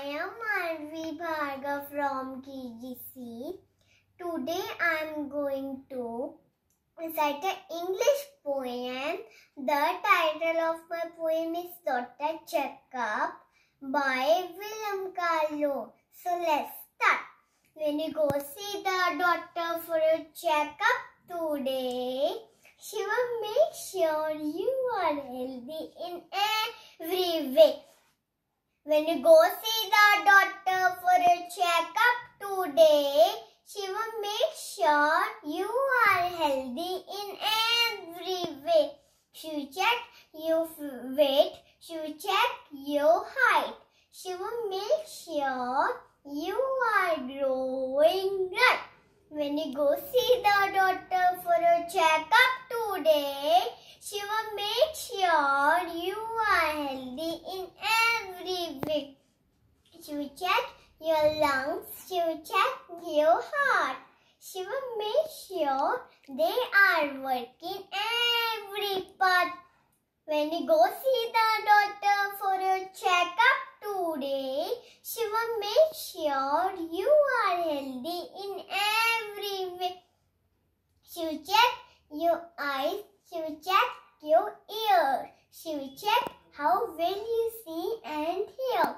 am Manvi Bhargav from KGC. Today I am going to recite an English poem. The title of my poem is Daughter Checkup by Willem Carlo. So let's start. When you go see the doctor for a checkup today, she will make sure you are healthy in every way. When you go see the doctor for a checkup today, she will make sure you are healthy in every way. She will check your weight, she will check your height. She will make sure you are growing right. When you go see the doctor for a checkup today, she will make sure you are healthy in every way. She will check your lungs, she will check your heart. She will make sure they are working every part. When you go see the doctor for a checkup today, she will make sure you are healthy in every way. She will check your eyes, she will check your ears. She will check how well you see and hear.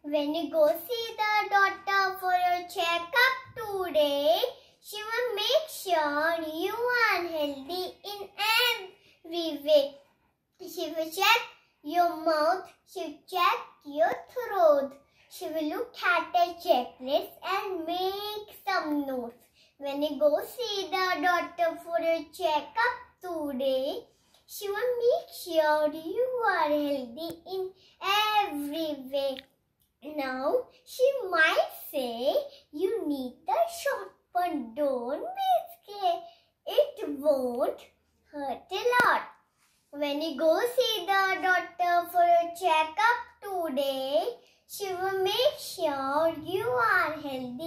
When you go see the doctor for a checkup today, she will make sure you are healthy in every way. She will check your mouth, she will check your throat. She will look at a checklist and make some notes. When you go see the doctor for a checkup today, she will make sure you are healthy in every way. Now, she might say you need the shot, but don't be scared. It won't hurt a lot. When you go see the doctor for a checkup today, she will make sure you are healthy